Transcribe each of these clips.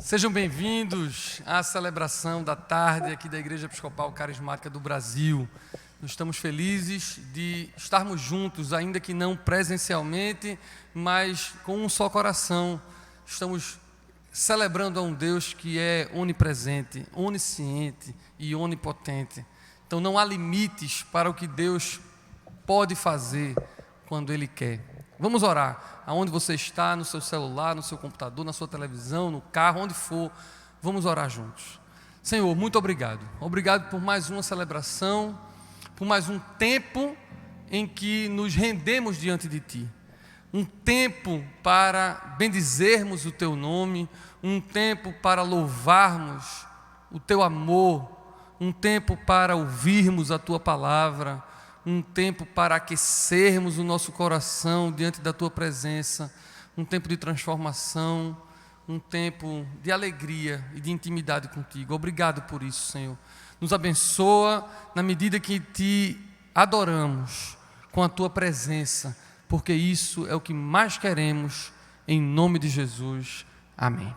Sejam bem-vindos à celebração da tarde aqui da Igreja Episcopal Carismática do Brasil. Nós estamos felizes de estarmos juntos, ainda que não presencialmente, mas com um só coração. Estamos celebrando a um Deus que é onipresente, onisciente e onipotente. Então não há limites para o que Deus pode fazer quando Ele quer. Vamos orar. Aonde você está, no seu celular, no seu computador, na sua televisão, no carro, onde for, vamos orar juntos. Senhor, muito obrigado. Obrigado por mais uma celebração, por mais um tempo em que nos rendemos diante de Ti. Um tempo para bendizermos o Teu nome, um tempo para louvarmos o Teu amor, um tempo para ouvirmos a Tua palavra, um tempo para aquecermos o nosso coração diante da Tua presença, um tempo de transformação, um tempo de alegria e de intimidade contigo. Obrigado por isso, Senhor. Nos abençoa na medida que Te adoramos com a Tua presença, porque isso é o que mais queremos, em nome de Jesus. Amém.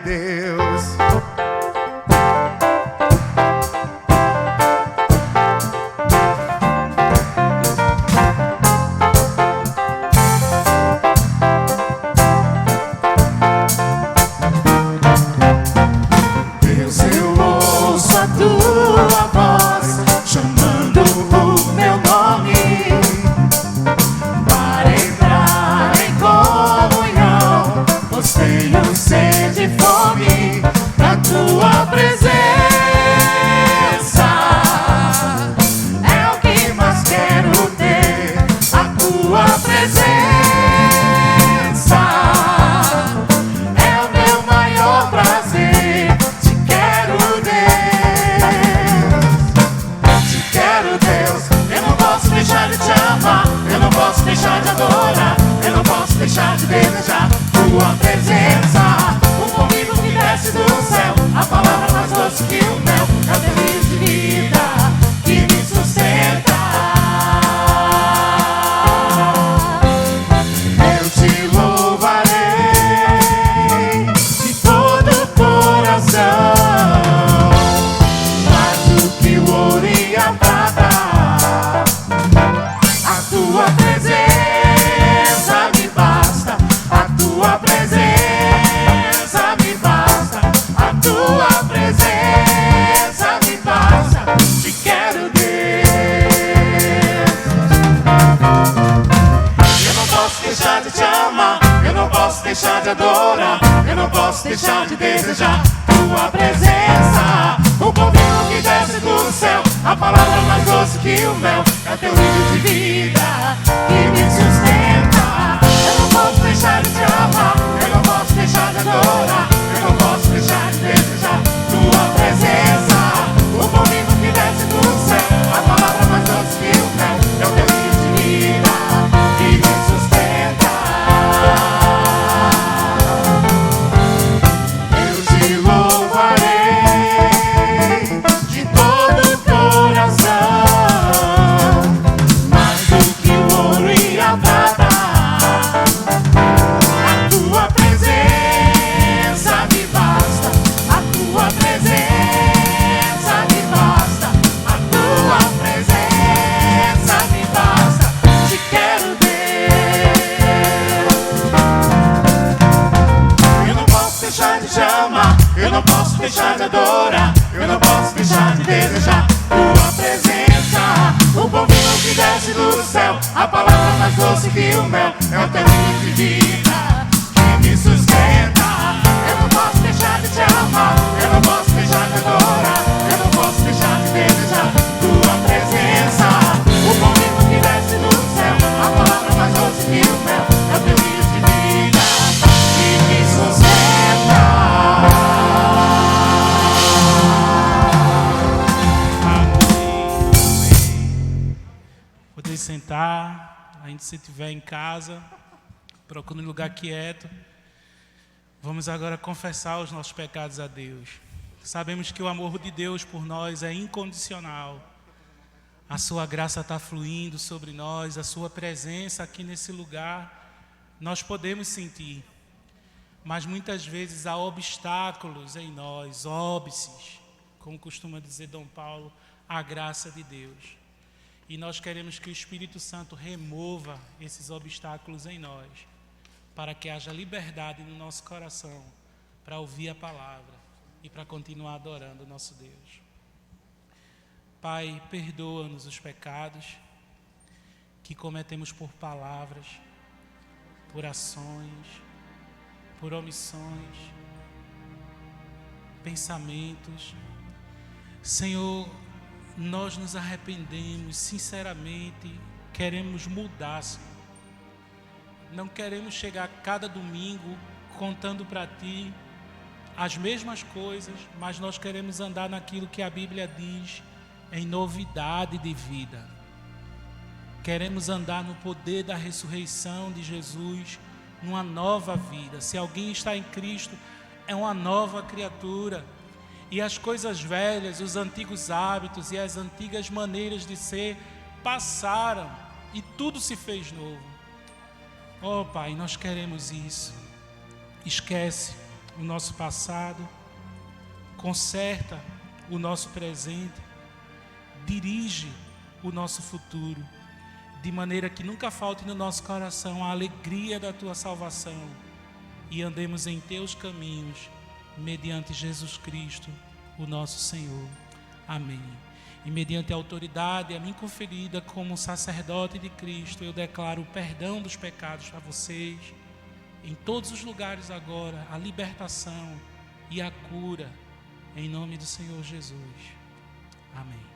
Deus. deixar de adorar, eu não posso deixar de desejar tua presença. O convívio que desce do céu, a palavra mais doce que o mel, é o teu rio de vida que me sustenta. Eu te louvarei de todo o coração, mais do que o ouro e a prata. A tua presença me basta, a tua presença me basta, a tua presença me basta. Te quero, Deus. Eu não posso deixar de te amar, eu não posso deixar de adorar, eu não posso deixar de desejar tua presença. O convívio que desce do céu, a palavra mais doce que o mel, é teu rio de vida que me sustenta. Eu não posso deixar de te amar, eu não posso deixar de adorar, eu não posso deixar de desejar tua presença. O convívio que desce do céu, a palavra mais doce que o mel, é o teu rio de vida que me sustenta. Eu te louvarei de todo o coração, mais do que o ouro e a prata. A tua presença me basta, a tua presença me basta, a tua presença me basta. Te quero, Deus. Eu não posso deixar de te amar, eu não posso deixar de adorar, eu não posso deixar de desejar tua presença. O convívio que desce do céu, a palavra mais doce que o mel, é o teu rio de vida que me sustenta. Eu não posso deixar de te amar, eu não posso deixar de adorar, eu não posso deixar de desejar tua presença. O convívio que desce do céu, a palavra mais doce que o mel, é o teu rio de vida que me sustenta. Poder sentar, ainda se estiver em casa, procure um lugar quieto. Vamos agora confessar os nossos pecados a Deus. Sabemos que o amor de Deus por nós é incondicional. A sua graça está fluindo sobre nós, a sua presença aqui nesse lugar, nós podemos sentir. Mas muitas vezes há obstáculos em nós, óbices, como costuma dizer Dom Paulo, a graça de Deus. E nós queremos que o Espírito Santo remova esses obstáculos em nós, para que haja liberdade no nosso coração, para ouvir a palavra e para continuar adorando o nosso Deus. Pai, perdoa-nos os pecados que cometemos por palavras, por ações, por omissões, pensamentos. Senhor, nós nos arrependemos, sinceramente, queremos mudar, Senhor. Não queremos chegar cada domingo contando para Ti as mesmas coisas, mas nós queremos andar naquilo que a Bíblia diz, em novidade de vida. Queremos andar no poder da ressurreição de Jesus, numa nova vida. Se alguém está em Cristo, é uma nova criatura. E as coisas velhas, os antigos hábitos e as antigas maneiras de ser passaram e tudo se fez novo. Oh Pai, nós queremos isso. Esquece o nosso passado, conserta o nosso presente, dirige o nosso futuro, de maneira que nunca falte no nosso coração a alegria da Tua salvação e andemos em Teus caminhos, mediante Jesus Cristo, o nosso Senhor. Amém. E mediante a autoridade a mim conferida como sacerdote de Cristo, eu declaro o perdão dos pecados para vocês, em todos os lugares agora, a libertação e a cura, em nome do Senhor Jesus. Amém.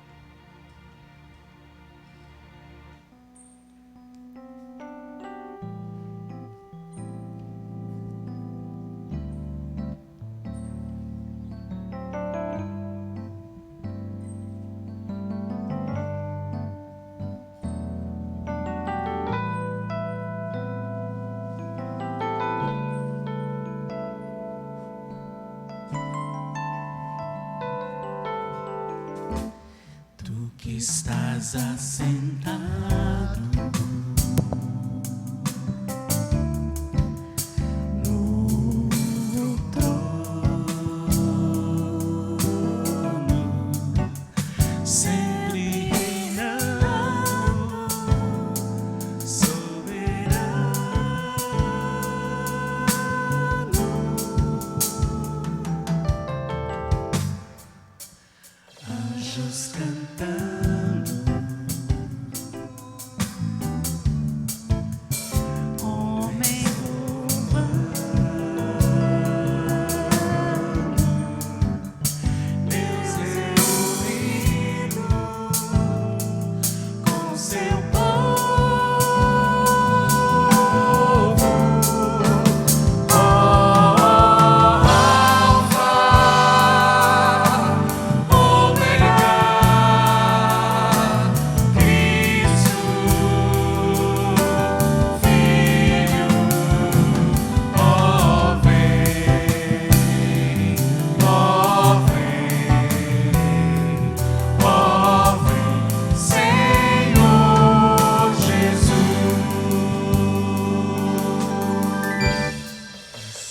estás assentado no trono, sempre reinando, soberano. Anjos cantando, homens louvando, Deus reunido com seu povo. Alfa, Ômega, Cristo, Filho, ó vem, Senhor Jesus.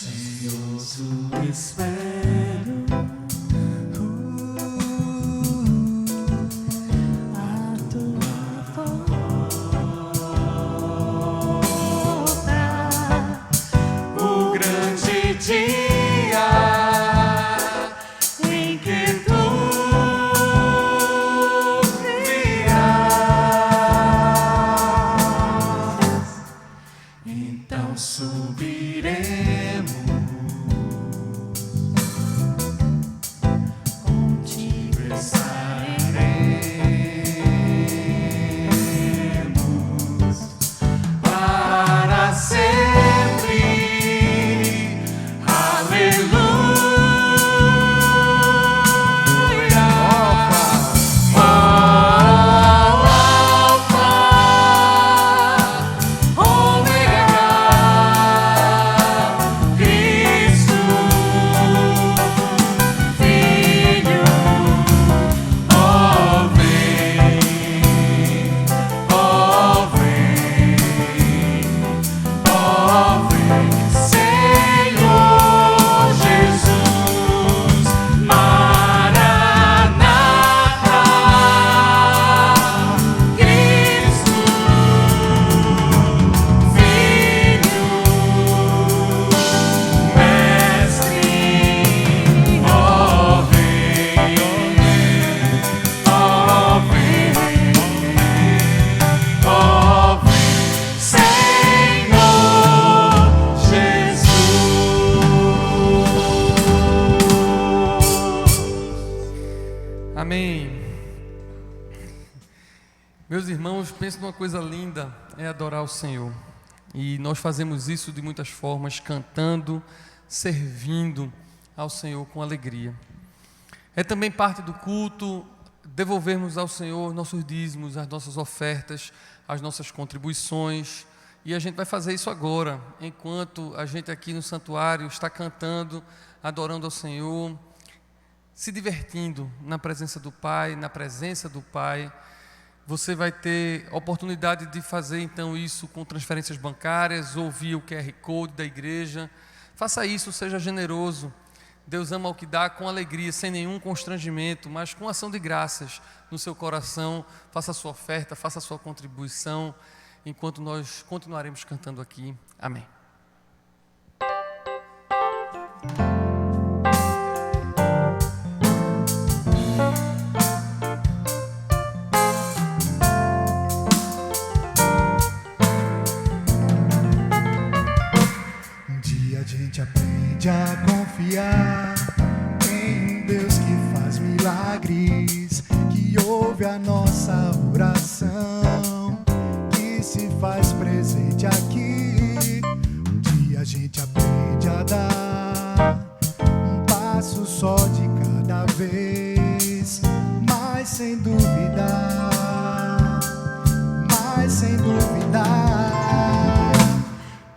Ansioso espero a tua volta, o grande dia em que tu virás. Então subiremos, contigo estaremos para sempre. Aleluia. Alfa, Ômega, Cristo, Filho, ó vem, Senhor Jesus. Maranata, Cristo, Filho, Mestre, ó vem, Senhor Jesus. Amém. Meus irmãos, penso numa coisa linda, é adorar o Senhor. E nós fazemos isso de muitas formas, cantando, servindo ao Senhor com alegria. É também parte do culto devolvermos ao Senhor nossos dízimos, as nossas ofertas, as nossas contribuições. E a gente vai fazer isso agora, enquanto a gente aqui no santuário está cantando, adorando ao Senhor, se divertindo na presença do Pai, na presença do Pai. Você vai ter oportunidade de fazer então isso com transferências bancárias ou via o QR Code da igreja. Faça isso, seja generoso. Deus ama o que dá com alegria, sem nenhum constrangimento, mas com ação de graças no seu coração. Faça a sua oferta, faça a sua contribuição, enquanto nós continuaremos cantando aqui. Amém. Um dia a gente aprende a confiar em um Deus que faz milagres, que ouve a nossa oração, que se faz presente aqui. Um dia a gente aprende a dar um passo só de cada vez, mas sem duvidar,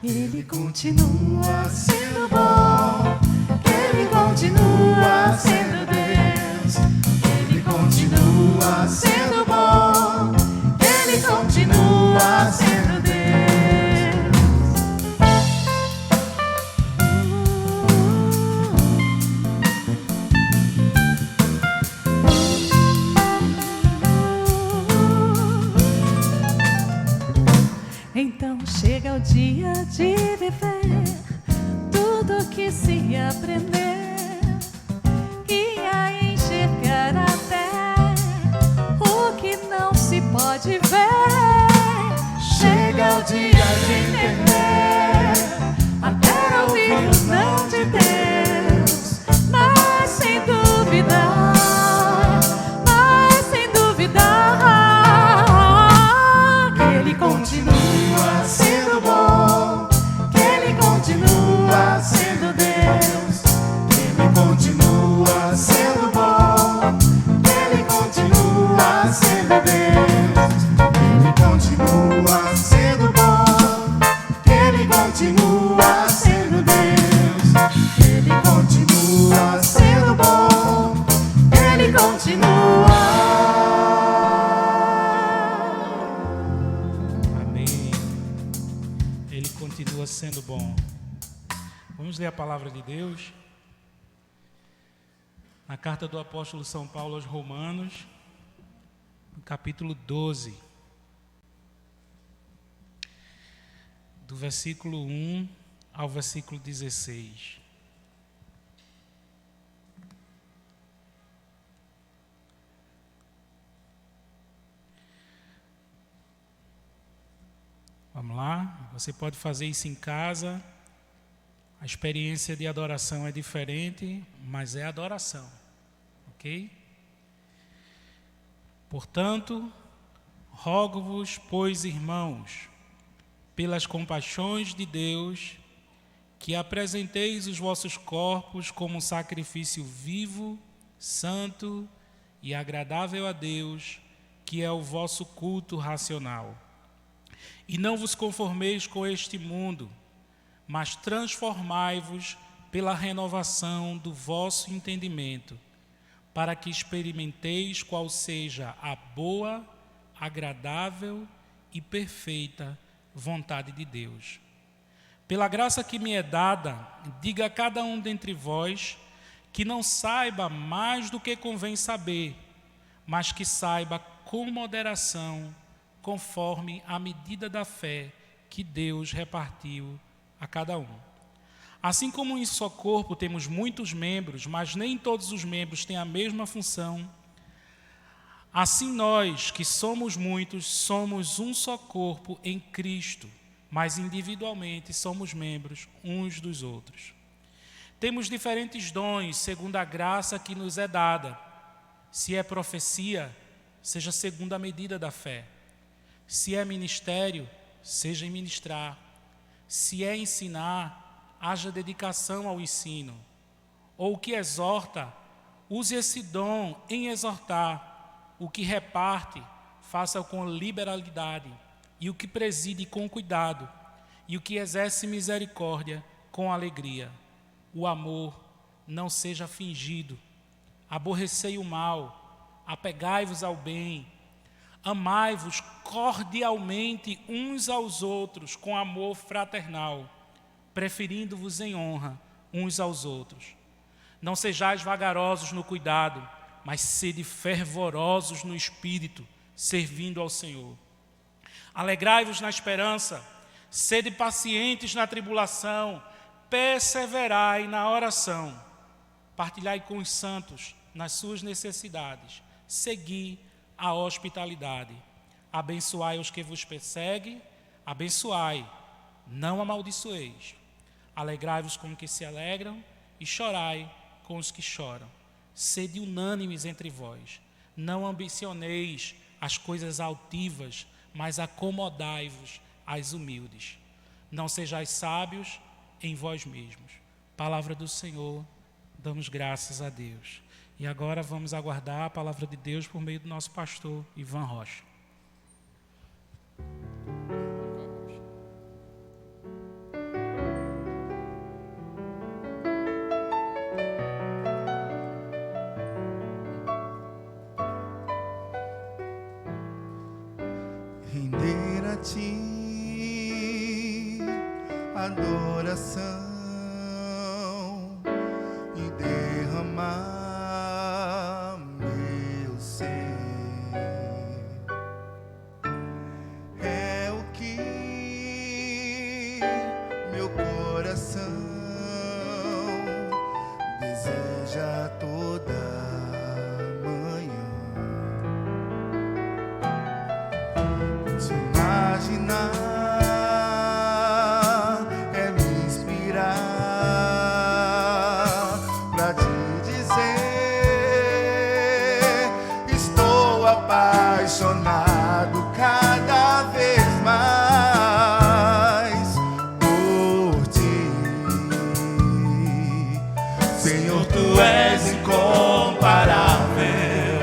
Ele continua sendo bom, Ele continua sendo Deus, Ele continua sendo bom. Então chega o dia de viver tudo que se aprender e a enxergar até o que não se pode ver. Chega o dia de entender até ouvir o não de Deus, mas sem duvidar, que Ele continua sendo bom, que Ele continua sendo Deus, que Ele continua sendo bom, que Ele continua sendo Deus, que Ele continua sendo bom, que Ele continua sendo Deus, que Ele continua sendo bom, que Ele continua. Amém. Ele continua sendo bom. Vamos ler a palavra de Deus. Na carta do apóstolo São Paulo aos Romanos, no capítulo 12, do versículo 1 ao versículo 16. Vamos lá, você pode fazer isso em casa. A experiência de adoração é diferente, mas é adoração, ok? Portanto, rogo-vos, pois, irmãos, pelas compaixões de Deus, que apresenteis os vossos corpos como um sacrifício vivo, santo e agradável a Deus, que é o vosso culto racional. E não vos conformeis com este mundo, mas transformai-vos pela renovação do vosso entendimento, para que experimenteis qual seja a boa, agradável e perfeita vontade de Deus. Pela graça que me é dada, diga a cada um dentre vós que não saiba mais do que convém saber, mas que saiba com moderação, conforme a medida da fé que Deus repartiu a cada um. Assim como em só corpo temos muitos membros, mas nem todos os membros têm a mesma função, assim nós, que somos muitos, somos um só corpo em Cristo, mas individualmente somos membros uns dos outros. Temos diferentes dons, segundo a graça que nos é dada. Se é profecia, seja segundo a medida da fé. Se é ministério, seja em ministrar. Se é ensinar, haja dedicação ao ensino. Ou o que exorta, use esse dom em exortar. O que reparte, faça com liberalidade. E o que preside, com cuidado. E o que exerce misericórdia, com alegria. O amor não seja fingido. Aborrecei o mal, apegai-vos ao bem. Amai-vos cordialmente uns aos outros com amor fraternal, preferindo-vos em honra uns aos outros. Não sejais vagarosos no cuidado, mas sede fervorosos no espírito, servindo ao Senhor. Alegrai-vos na esperança, sede pacientes na tribulação, perseverai na oração. Partilhai com os santos nas suas necessidades, segui a hospitalidade. Abençoai os que vos perseguem, abençoai, não amaldiçoeis. Alegrai-vos com os que se alegram e chorai com os que choram. Sede unânimes entre vós. Não ambicioneis as coisas altivas, mas acomodai-vos às humildes. Não sejais sábios em vós mesmos. Palavra do Senhor, damos graças a Deus. E agora vamos aguardar a palavra de Deus por meio do nosso pastor Ivan Rocha. Render a ti adoração e derramar meu ser é o que apaixonar, é me inspirar pra te dizer: estou apaixonado cada vez mais por ti. Senhor, tu és incomparável,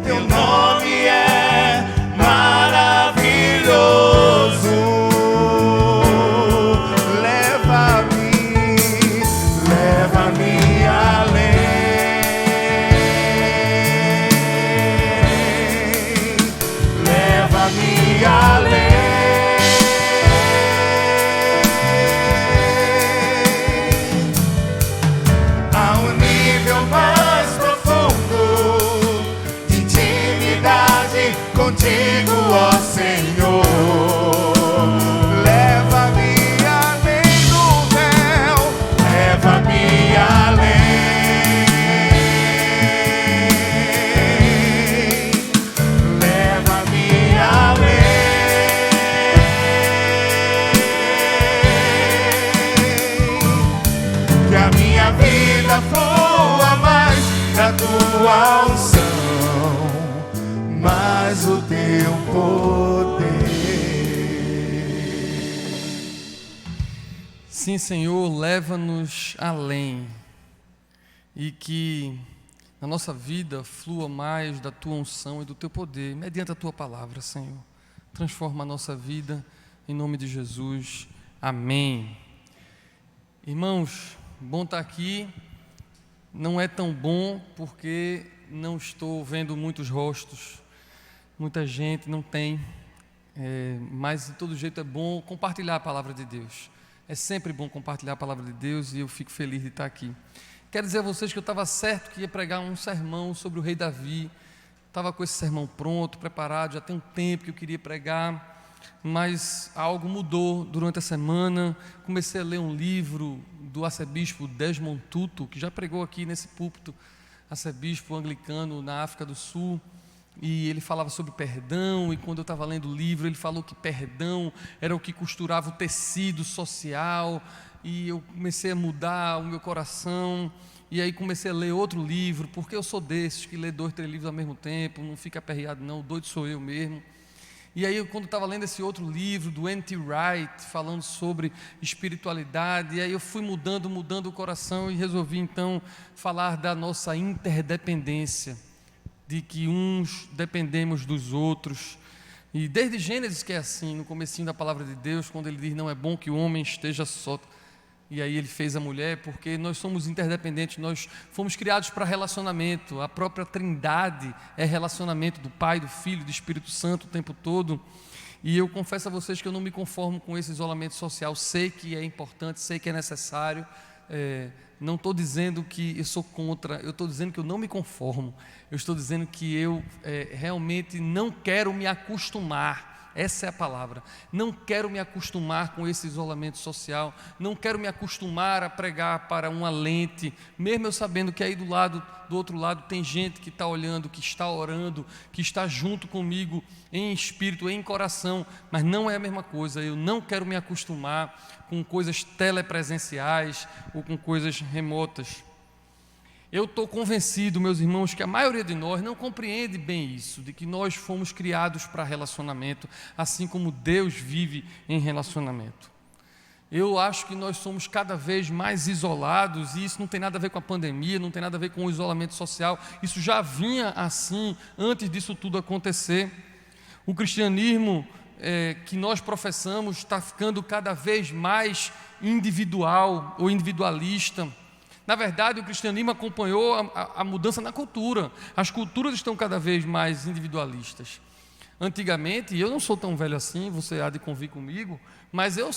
teu nome é maravilhoso. Leva-me além, leva-me além. A um nível mais profundo de intimidade contigo, ó Senhor. Leva-me além do véu, leva-me além, leva-me além. Que a minha vida flua mais da tua unção, mais o teu poder. Sim, Senhor, leva-nos além. E que na nossa vida flua mais da tua unção e do teu poder, mediante a tua palavra, Senhor. Transforma a nossa vida, em nome de Jesus. Amém. Irmãos, bom estar aqui. Não é tão bom porque não estou vendo muitos rostos, muita gente não tem, mas de todo jeito é bom compartilhar a palavra de Deus. É sempre bom compartilhar a palavra de Deus e eu fico feliz de estar aqui. Quero dizer a vocês que eu estava certo que ia pregar um sermão sobre o rei Davi. Estava com esse sermão pronto, preparado, já tem um tempo que eu queria pregar, mas algo mudou durante a semana. Comecei a ler um livro do arcebispo Desmond Tutu, que já pregou aqui nesse púlpito, arcebispo anglicano na África do Sul, e ele falava sobre perdão. E quando eu estava lendo o livro, ele falou que perdão era o que costurava o tecido social, e eu comecei a mudar o meu coração. E aí comecei a ler outro livro, porque eu sou desses que lê 2, 3 livros ao mesmo tempo, não fica aperreado não, o doido sou eu mesmo. E aí, quando eu estava lendo esse outro livro do N.T. Wright, falando sobre espiritualidade, e aí eu fui mudando o coração e resolvi então falar da nossa interdependência, de que uns dependemos dos outros. E desde Gênesis que é assim, no comecinho da palavra de Deus, quando ele diz: não é bom que o homem esteja só. E aí ele fez a mulher, porque nós somos interdependentes, nós fomos criados para relacionamento. A própria Trindade é relacionamento do Pai, do Filho, do Espírito Santo o tempo todo. E eu confesso a vocês que eu não me conformo com esse isolamento social. Sei que é importante, sei que é necessário. Não estou dizendo que eu sou contra, eu estou dizendo que eu não me conformo. Eu estou dizendo que eu realmente não quero me acostumar. Essa é a palavra. Não quero me acostumar com esse isolamento social. Não quero me acostumar a pregar para uma lente, mesmo eu sabendo que aí do outro lado tem gente que está olhando, que está orando, que está junto comigo em espírito, em coração, mas não é a mesma coisa. Eu não quero me acostumar com coisas telepresenciais ou com coisas remotas. Eu estou convencido, meus irmãos, que a maioria de nós não compreende bem isso, de que nós fomos criados para relacionamento, assim como Deus vive em relacionamento. Eu acho que nós somos cada vez mais isolados, e isso não tem nada a ver com a pandemia, não tem nada a ver com o isolamento social. Isso já vinha assim, antes disso tudo acontecer. O cristianismo que nós professamos está ficando cada vez mais individual ou individualista. Na verdade, o cristianismo acompanhou a mudança na cultura. As culturas estão cada vez mais individualistas. Antigamente, e eu não sou tão velho assim, você há de convir comigo, mas eu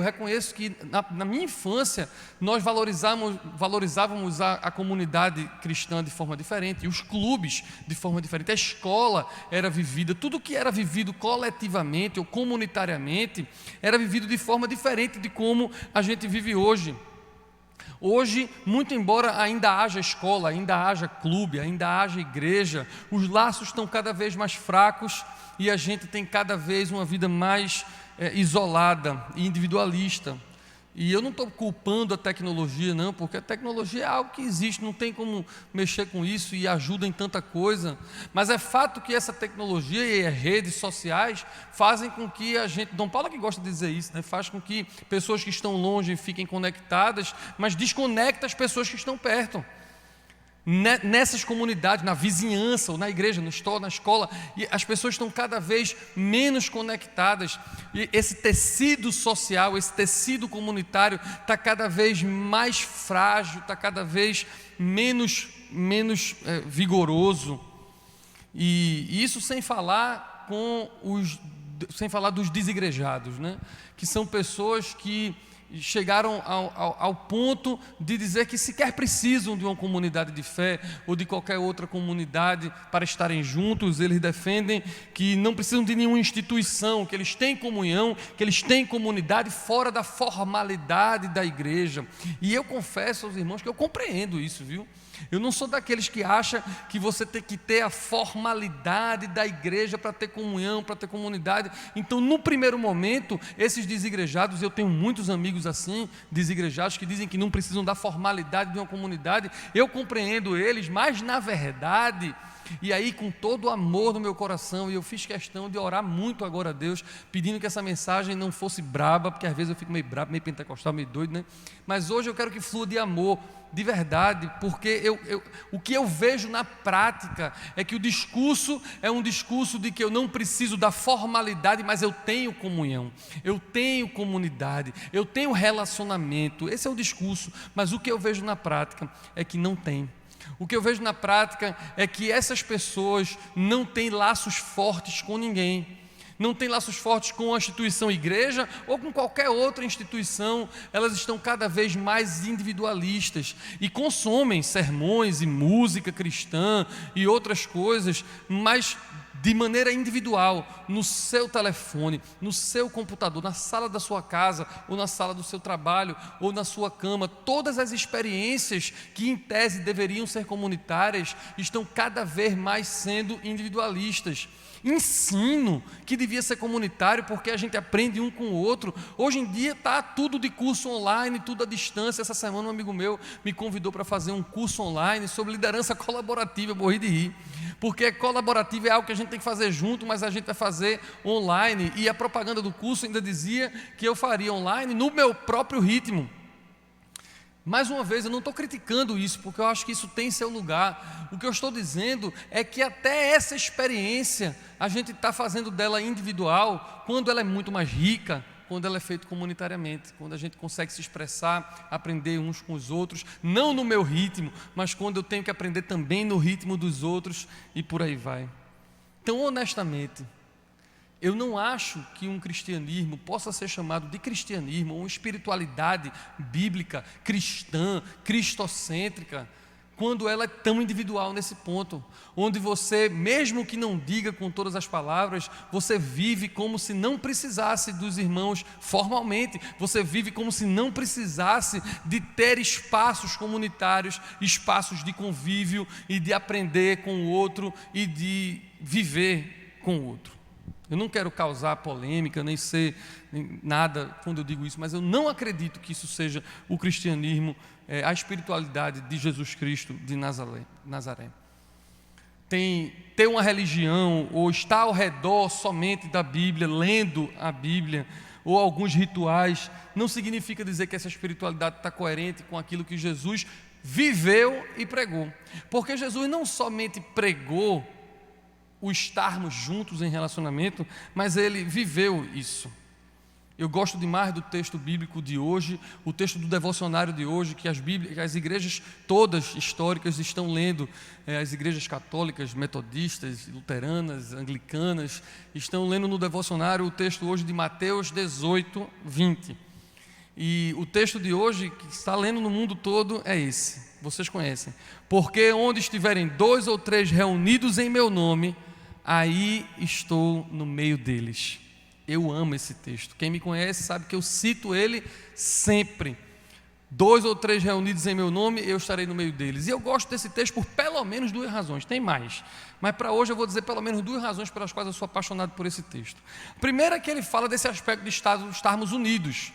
reconheço que na minha infância nós valorizávamos a comunidade cristã de forma diferente, e os clubes de forma diferente, a escola era vivida, tudo que era vivido coletivamente ou comunitariamente era vivido de forma diferente de como a gente vive hoje. Hoje, muito embora ainda haja escola, ainda haja clube, ainda haja igreja, os laços estão cada vez mais fracos e a gente tem cada vez uma vida mais isolada e individualista. E eu não estou culpando a tecnologia, não, porque a tecnologia é algo que existe, não tem como mexer com isso e ajuda em tanta coisa. Mas é fato que essa tecnologia e as redes sociais fazem com que a gente, Dom Paulo que gosta de dizer isso, né, faz com que pessoas que estão longe fiquem conectadas, mas desconecta as pessoas que estão perto. Nessas comunidades, na vizinhança, ou na igreja, na escola, e as pessoas estão cada vez menos conectadas, e esse tecido social, esse tecido comunitário está cada vez mais frágil, está cada vez menos vigoroso, e isso sem falar dos desigrejados, né? Que são pessoas que chegaram ao ponto de dizer que sequer precisam de uma comunidade de fé ou de qualquer outra comunidade para estarem juntos. Eles defendem que não precisam de nenhuma instituição, que eles têm comunhão, que eles têm comunidade fora da formalidade da igreja. E eu confesso aos irmãos que eu compreendo isso, viu? Eu não sou daqueles que acham que você tem que ter a formalidade da igreja para ter comunhão, para ter comunidade. Então, no primeiro momento, esses desigrejados, eu tenho muitos amigos assim, desigrejados, que dizem que não precisam da formalidade de uma comunidade. Eu compreendo eles, mas na verdade, e aí com todo o amor no meu coração, e eu fiz questão de orar muito agora a Deus, pedindo que essa mensagem não fosse braba, porque às vezes eu fico meio brabo, meio pentecostal, meio doido, né? Mas hoje eu quero que flua de amor, de verdade, porque o que eu vejo na prática é que o discurso é um discurso de que eu não preciso da formalidade, mas eu tenho comunhão, eu tenho comunidade, eu tenho relacionamento. Esse é o discurso, mas o que eu vejo na prática é que não tem. O que eu vejo na prática é que essas pessoas não têm laços fortes com ninguém, não têm laços fortes com a instituição igreja ou com qualquer outra instituição. Elas estão cada vez mais individualistas e consomem sermões e música cristã e outras coisas, mas de maneira individual, no seu telefone, no seu computador, na sala da sua casa, ou na sala do seu trabalho, ou na sua cama. Todas as experiências que em tese deveriam ser comunitárias estão cada vez mais sendo individualistas. Ensino que devia ser comunitário porque a gente aprende um com o outro. Hoje em dia está tudo de curso online, tudo à distância. Essa semana um amigo meu me convidou para fazer um curso online sobre liderança colaborativa. Eu morri de rir, porque colaborativa é algo que a gente tem que fazer junto, mas a gente vai fazer online, e a propaganda do curso ainda dizia que eu faria online no meu próprio ritmo. Mais uma vez, eu não estou criticando isso, porque eu acho que isso tem seu lugar. O que eu estou dizendo é que até essa experiência a gente está fazendo dela individual, quando ela é muito mais rica, quando ela é feita comunitariamente, quando a gente consegue se expressar, aprender uns com os outros, não no meu ritmo, mas quando eu tenho que aprender também no ritmo dos outros, e por aí vai. Então, honestamente, eu não acho que um cristianismo possa ser chamado de cristianismo, ou uma espiritualidade bíblica, cristã, cristocêntrica, quando ela é tão individual nesse ponto, onde você, mesmo que não diga com todas as palavras, você vive como se não precisasse dos irmãos formalmente, você vive como se não precisasse de ter espaços comunitários, espaços de convívio e de aprender com o outro e de viver com o outro. Eu não quero causar polêmica, nem ser nada quando eu digo isso, mas eu não acredito que isso seja o cristianismo, a espiritualidade de Jesus Cristo de Nazaré. Ter uma religião ou estar ao redor somente da Bíblia, lendo a Bíblia, ou alguns rituais, não significa dizer que essa espiritualidade está coerente com aquilo que Jesus viveu e pregou. Porque Jesus não somente pregou o estarmos juntos em relacionamento, mas ele viveu isso. Eu gosto demais do texto bíblico de hoje, o texto do devocionário de hoje, que as igrejas todas históricas estão lendo, as igrejas católicas, metodistas, luteranas, anglicanas, estão lendo no devocionário o texto hoje de Mateus 18, 20. E o texto de hoje, que está lendo no mundo todo, é esse, vocês conhecem. Porque onde estiverem 2 ou 3 reunidos em meu nome, aí estou no meio deles. Eu amo esse texto. Quem me conhece sabe que eu cito ele sempre. 2 ou 3 reunidos em meu nome, eu estarei no meio deles. E eu gosto desse texto por pelo menos 2 razões, tem mais. Mas para hoje eu vou dizer pelo menos 2 razões pelas quais eu sou apaixonado por esse texto. A primeira é que ele fala desse aspecto de estarmos unidos.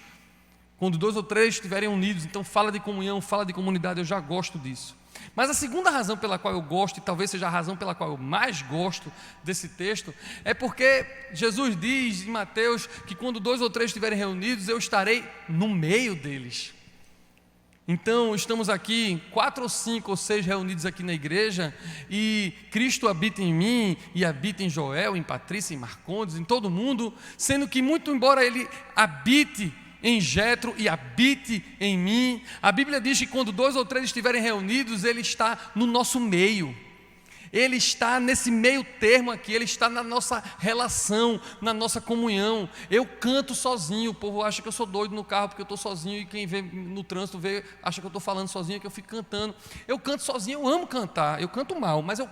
Quando 2 ou 3 estiverem unidos, então fala de comunhão, fala de comunidade, eu já gosto disso. Mas a segunda razão pela qual eu gosto, e talvez seja a razão pela qual eu mais gosto desse texto, é porque Jesus diz em Mateus que quando 2 ou 3 estiverem reunidos, eu estarei no meio deles. Então, estamos aqui, 4 ou 5 ou 6 reunidos aqui na igreja, e Cristo habita em mim, e habita em Joel, em Patrícia, em Marcondes, em todo mundo, sendo que muito embora Ele habite em Jetro e habite em mim, a Bíblia diz que quando 2 ou 3 estiverem reunidos, Ele está no nosso meio. Ele está nesse meio termo aqui, Ele está na nossa relação, na nossa comunhão. Eu canto sozinho, o povo acha que eu sou doido no carro porque eu estou sozinho, e quem vê no trânsito acha que eu estou falando sozinho, que eu fico cantando. Eu canto sozinho, eu amo cantar, eu canto mal, mas eu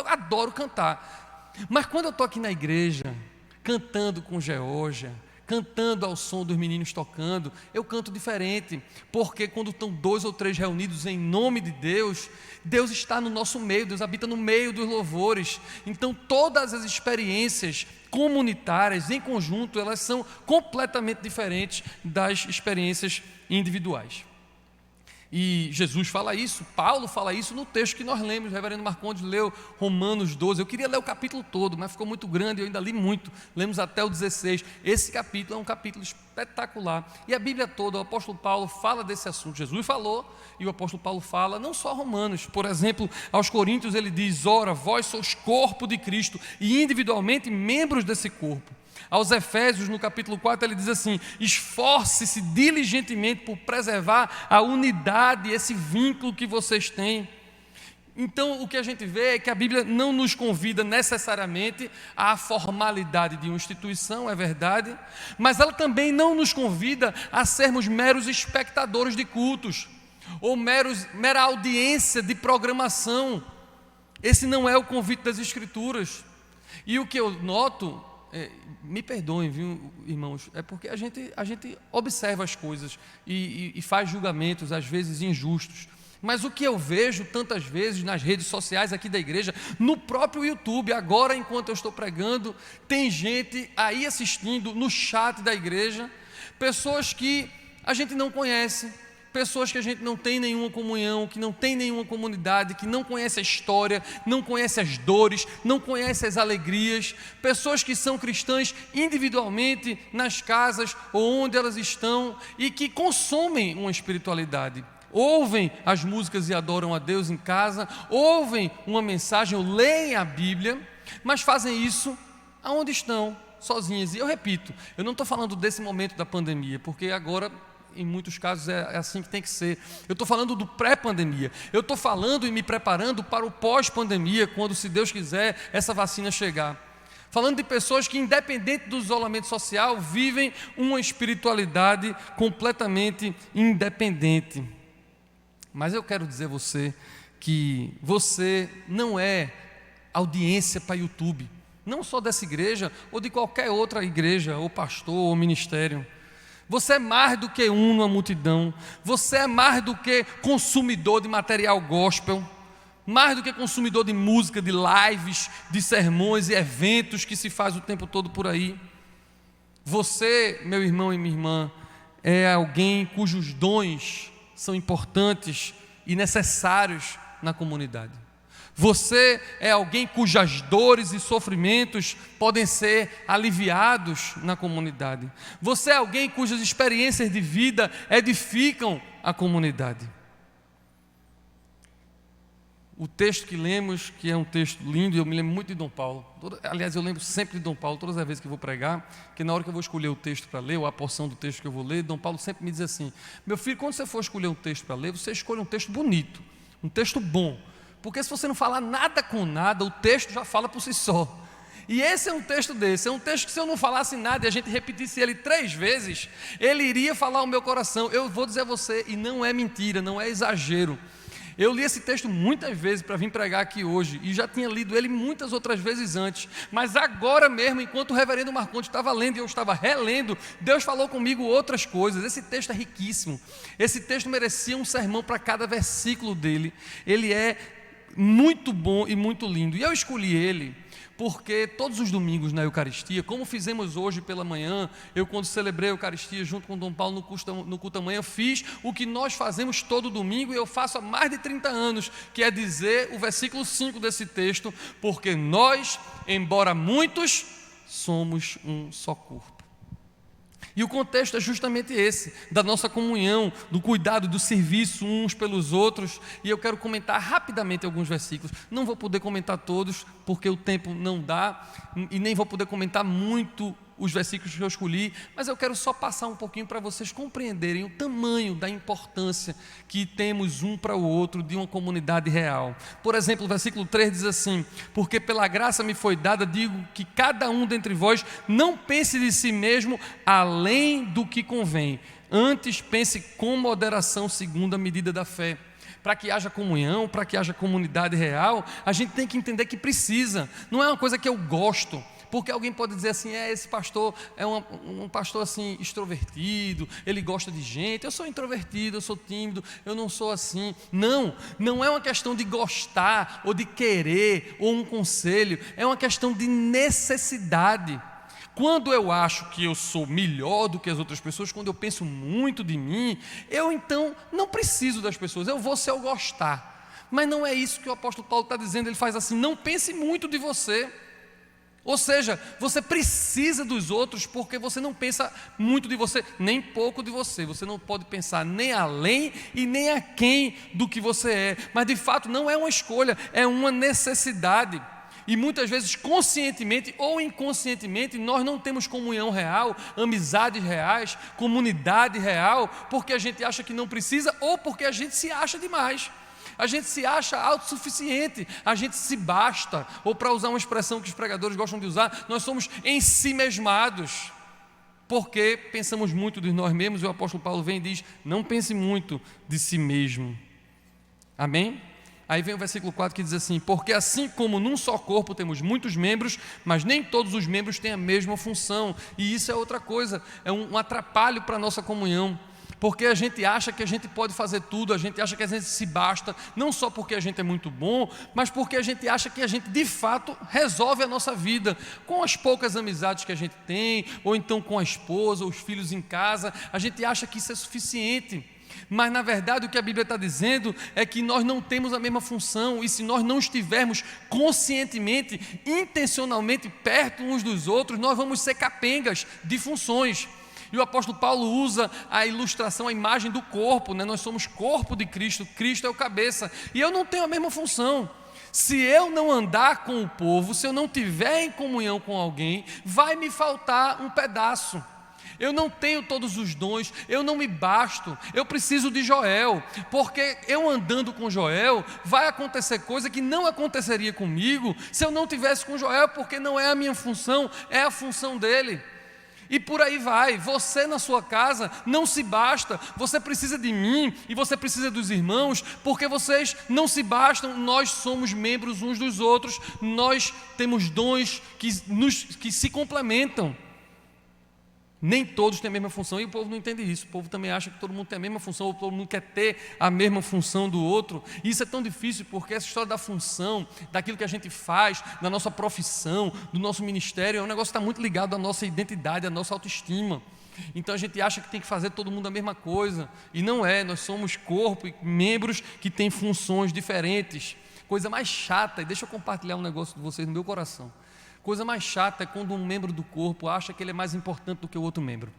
adoro cantar. Mas quando eu estou aqui na igreja, cantando com Geórgia, cantando ao som dos meninos tocando, eu canto diferente, porque quando estão 2 ou 3 reunidos em nome de Deus, Deus está no nosso meio, Deus habita no meio dos louvores. Então todas as experiências comunitárias em conjunto, elas são completamente diferentes das experiências individuais. E Jesus fala isso, Paulo fala isso no texto que nós lemos. O reverendo Marcondes leu Romanos 12, eu queria ler o capítulo todo, mas ficou muito grande, eu ainda li muito, lemos até o 16, esse capítulo é um capítulo espetacular, e a Bíblia toda, o apóstolo Paulo fala desse assunto. Jesus falou, e o apóstolo Paulo fala, não só Romanos, por exemplo, aos Coríntios ele diz: ora, vós sois corpo de Cristo, e individualmente membros desse corpo. Aos Efésios, no capítulo 4, ele diz assim: esforce-se diligentemente por preservar a unidade, esse vínculo que vocês têm. Então, o que a gente vê é que a Bíblia não nos convida necessariamente à formalidade de uma instituição, é verdade, mas ela também não nos convida a sermos meros espectadores de cultos, ou mera audiência de programação. Esse não é o convite das Escrituras. E o que eu noto, me perdoem, viu, irmãos, é porque a gente observa as coisas e faz julgamentos, às vezes injustos. Mas o que eu vejo tantas vezes nas redes sociais aqui da igreja, no próprio YouTube, agora enquanto eu estou pregando, tem gente aí assistindo no chat da igreja, pessoas que a gente não conhece, pessoas que a gente não tem nenhuma comunhão, que não tem nenhuma comunidade, que não conhece a história, não conhece as dores, não conhece as alegrias, pessoas que são cristãs individualmente nas casas ou onde elas estão e que consomem uma espiritualidade. Ouvem as músicas e adoram a Deus em casa, ouvem uma mensagem ou leem a Bíblia, mas fazem isso aonde estão, sozinhas. E eu repito, eu não estou falando desse momento da pandemia, porque agora em muitos casos é assim que tem que ser. Eu estou falando do pré-pandemia, eu estou falando e me preparando para o pós-pandemia, quando, se Deus quiser, essa vacina chegar. Falando de pessoas que, independente do isolamento social, vivem uma espiritualidade completamente independente. Mas eu quero dizer a você que você não é audiência para YouTube, não só dessa igreja ou de qualquer outra igreja, ou pastor, ou ministério. Você é mais do que numa multidão, você é mais do que consumidor de material gospel, mais do que consumidor de música, de lives, de sermões e eventos que se faz o tempo todo por aí. Você, meu irmão e minha irmã, é alguém cujos dons são importantes e necessários na comunidade. Você é alguém cujas dores e sofrimentos podem ser aliviados na comunidade. Você é alguém cujas experiências de vida edificam a comunidade. O texto que lemos, que é um texto lindo, eu me lembro muito de Dom Paulo. Aliás, eu lembro sempre de Dom Paulo, todas as vezes que eu vou pregar, que na hora que eu vou escolher o texto para ler, ou a porção do texto que eu vou ler, Dom Paulo sempre me diz assim: meu filho, quando você for escolher um texto para ler, você escolhe um texto bonito, um texto bom. Porque se você não falar nada com nada, o texto já fala por si só. E esse é um texto desse, é um texto que, se eu não falasse nada e a gente repetisse ele 3 vezes, ele iria falar ao meu coração. Eu vou dizer a você, e não é mentira, não é exagero, Eu li esse texto muitas vezes para vir pregar aqui hoje, e já tinha lido ele muitas outras vezes antes, mas agora mesmo, enquanto o reverendo Marcondes estava lendo e eu estava relendo, Deus falou comigo outras coisas. Esse texto é riquíssimo, esse texto merecia um sermão para cada versículo dele. Ele é muito bom e muito lindo, e eu escolhi ele porque todos os domingos na Eucaristia, como fizemos hoje pela manhã, eu quando celebrei a Eucaristia junto com Dom Paulo no culto da manhã, fiz o que nós fazemos todo domingo, e eu faço há mais de 30 anos, que é dizer o versículo 5 desse texto: porque nós, embora muitos, somos um só corpo. E o contexto é justamente esse, da nossa comunhão, do cuidado, do serviço uns pelos outros. E eu quero comentar rapidamente alguns versículos. Não vou poder comentar todos, porque o tempo não dá, e nem vou poder comentar muito os versículos que eu escolhi, mas eu quero só passar um pouquinho para vocês compreenderem o tamanho da importância que temos um para o outro de uma comunidade real. Por exemplo, o versículo 3 diz assim: porque pela graça me foi dada, digo que cada um dentre vós não pense de si mesmo além do que convém, antes pense com moderação segundo a medida da fé. Para que haja comunhão, para que haja comunidade real, a gente tem que entender que precisa, não é uma coisa que eu gosto. Porque alguém pode dizer assim: esse pastor é um pastor assim extrovertido, ele gosta de gente. Eu sou introvertido, eu sou tímido, eu não sou assim. Não é uma questão de gostar ou de querer ou um conselho, é uma questão de necessidade. Quando eu acho que eu sou melhor do que as outras pessoas, quando eu penso muito de mim, eu então não preciso das pessoas, eu vou se eu gostar. Mas não é isso que o apóstolo Paulo está dizendo. Ele faz assim: não pense muito de você. Ou seja, você precisa dos outros, porque você não pensa muito de você, nem pouco de você. Você não pode pensar nem além e nem aquém do que você é. Mas de fato não é uma escolha, é uma necessidade. E muitas vezes, conscientemente ou inconscientemente, nós não temos comunhão real, amizades reais, comunidade real, porque a gente acha que não precisa, ou porque a gente se acha demais. A gente se acha autossuficiente, a gente se basta, ou para usar uma expressão que os pregadores gostam de usar, nós somos ensimesmados, porque pensamos muito de nós mesmos. E o apóstolo Paulo vem e diz: não pense muito de si mesmo. Amém? Aí vem o versículo 4 que diz assim: porque assim como num só corpo temos muitos membros, mas nem todos os membros têm a mesma função. E isso é outra coisa, é um atrapalho para a nossa comunhão. Porque a gente acha que a gente pode fazer tudo, a gente acha que a gente se basta, não só porque a gente é muito bom, mas porque a gente acha que a gente de fato resolve a nossa vida, com as poucas amizades que a gente tem, ou então com a esposa, os filhos em casa. A gente acha que isso é suficiente, mas na verdade o que a Bíblia está dizendo é que nós não temos a mesma função, e se nós não estivermos conscientemente, intencionalmente perto uns dos outros, nós vamos ser capengas de funções. E o apóstolo Paulo usa a ilustração, a imagem do corpo, né? Nós somos corpo de Cristo, Cristo é o cabeça, e eu não tenho a mesma função. Se eu não andar com o povo, se eu não tiver em comunhão com alguém, vai me faltar um pedaço. Eu não tenho todos os dons, eu não me basto, eu preciso de Joel, porque eu andando com Joel, vai acontecer coisa que não aconteceria comigo se eu não tivesse com Joel, porque não é a minha função, é a função dele. E por aí vai. Você na sua casa não se basta, você precisa de mim e você precisa dos irmãos, porque vocês não se bastam. Nós somos membros uns dos outros, nós temos dons que se complementam. Nem todos têm a mesma função, e o povo não entende isso. O povo também acha que todo mundo tem a mesma função, ou todo mundo quer ter a mesma função do outro. E isso é tão difícil, porque essa história da função, daquilo que a gente faz, da nossa profissão, do nosso ministério, é um negócio que está muito ligado à nossa identidade, à nossa autoestima. Então a gente acha que tem que fazer todo mundo a mesma coisa, e não é. Nós somos corpo e membros que têm funções diferentes. Coisa mais chata, e deixa eu compartilhar um negócio de vocês no meu coração. Coisa mais chata é quando um membro do corpo acha que ele é mais importante do que o outro membro,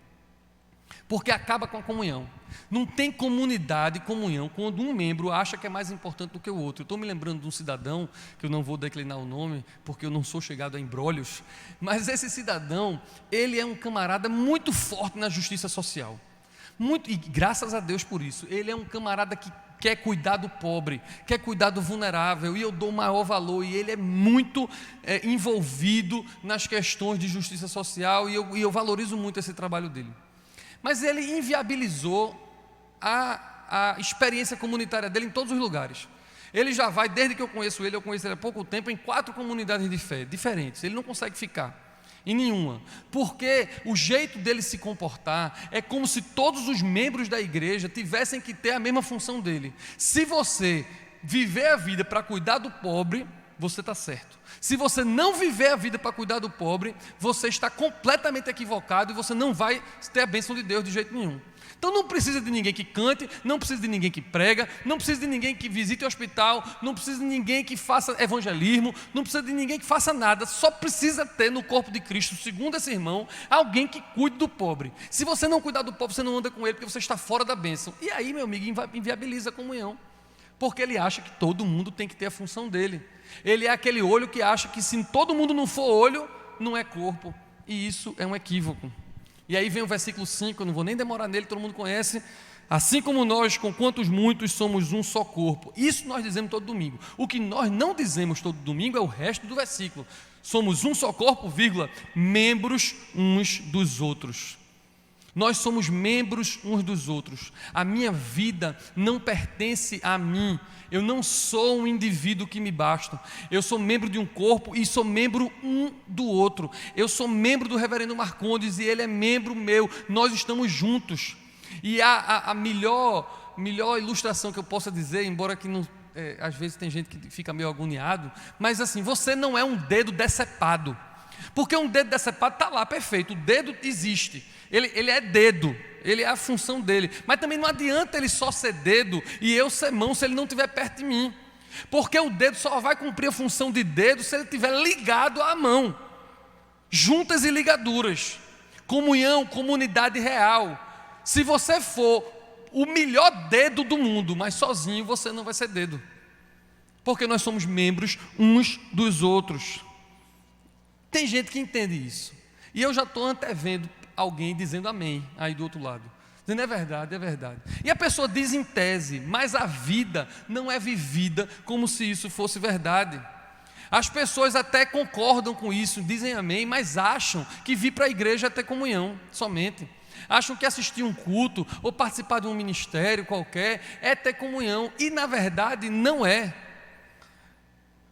porque acaba com a comunhão. Não tem comunidade e comunhão quando um membro acha que é mais importante do que o outro. Eu estou me lembrando de um cidadão, que eu não vou declinar o nome, porque eu não sou chegado a embrólios, mas esse cidadão, ele é um camarada muito forte na justiça social, e graças a Deus por isso. Ele é um camarada que quer cuidar do pobre, quer cuidar do vulnerável, e eu dou maior valor, e ele é muito envolvido nas questões de justiça social, e eu valorizo muito esse trabalho dele. Mas ele inviabilizou a experiência comunitária dele em todos os lugares. Ele já vai, desde que eu conheço ele há pouco tempo, em 4 comunidades de fé diferentes. Ele não consegue ficar em nenhuma, porque o jeito dele se comportar é como se todos os membros da igreja tivessem que ter a mesma função dele. Se você viver a vida para cuidar do pobre, você está certo. Se você não viver a vida para cuidar do pobre, você está completamente equivocado e você não vai ter a bênção de Deus de jeito nenhum. Então não precisa de ninguém que cante, não precisa de ninguém que prega, não precisa de ninguém que visite o hospital, não precisa de ninguém que faça evangelismo, não precisa de ninguém que faça nada, só precisa ter no corpo de Cristo, segundo esse irmão, alguém que cuide do pobre. Se você não cuidar do pobre, você não anda com ele, porque você está fora da bênção. E aí, meu amigo, inviabiliza a comunhão, porque ele acha que todo mundo tem que ter a função dele. Ele é aquele olho que acha que se todo mundo não for olho, não é corpo, e isso é um equívoco. E aí vem o versículo 5, eu não vou nem demorar nele, todo mundo conhece. Assim como nós, com quantos muitos, somos um só corpo. Isso nós dizemos todo domingo. O que nós não dizemos todo domingo é o resto do versículo. Somos um só corpo, vírgula, membros uns dos outros. Nós somos membros uns dos outros. A minha vida não pertence a mim. Eu não sou um indivíduo que me basta. Eu sou membro de um corpo e sou membro um do outro. Eu sou membro do reverendo Marcondes e ele é membro meu. Nós estamos juntos. E a melhor ilustração que eu possa dizer, embora que não, às vezes tem gente que fica meio agoniado, mas assim, você não é um dedo decepado. Porque um dedo decepado está lá, perfeito. O dedo existe. Ele é dedo, ele é a função dele. Mas também não adianta ele só ser dedo e eu ser mão se ele não estiver perto de mim. Porque o dedo só vai cumprir a função de dedo se ele estiver ligado à mão. Juntas e ligaduras. Comunhão, comunidade real. Se você for o melhor dedo do mundo, mas sozinho você não vai ser dedo. Porque nós somos membros uns dos outros. Tem gente que entende isso. E eu já estou antevendo alguém dizendo amém, aí do outro lado. Dizendo é verdade, é verdade. E a pessoa diz em tese, mas a vida não é vivida como se isso fosse verdade. As pessoas até concordam com isso, dizem amém, mas acham que vir para a igreja é ter comunhão, somente. Acham que assistir um culto ou participar de um ministério qualquer é ter comunhão. E na verdade não é.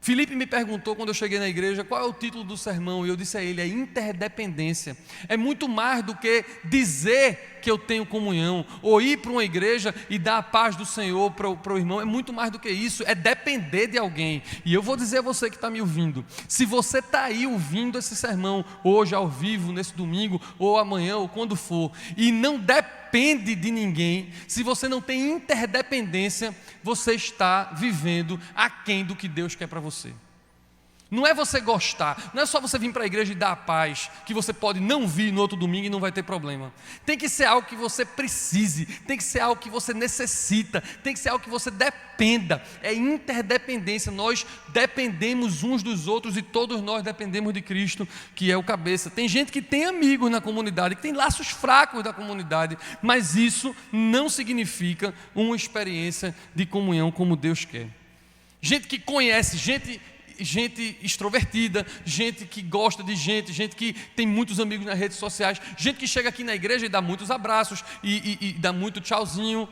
Felipe me perguntou quando eu cheguei na igreja qual é o título do sermão, e eu disse a ele, é interdependência. É muito mais do que dizer que eu tenho comunhão, ou ir para uma igreja e dar a paz do Senhor para o irmão, é muito mais do que isso, é depender de alguém. E eu vou dizer a você que está me ouvindo, se você está aí ouvindo esse sermão, hoje ao vivo, nesse domingo, ou amanhã, ou quando for, e não depende de ninguém, se você não tem interdependência, você está vivendo aquém do que Deus quer para você. Não é você gostar, não é só você vir para a igreja e dar a paz, que você pode não vir no outro domingo e não vai ter problema. Tem que ser algo que você precise, tem que ser algo que você necessita, tem que ser algo que você dependa. É interdependência, nós dependemos uns dos outros e todos nós dependemos de Cristo, que é o cabeça. Tem gente que tem amigos na comunidade, que tem laços fracos da comunidade, mas isso não significa uma experiência de comunhão como Deus quer. Gente que conhece, gente extrovertida, gente que gosta de gente que tem muitos amigos nas redes sociais, gente que chega aqui na igreja e dá muitos abraços e dá muito tchauzinho,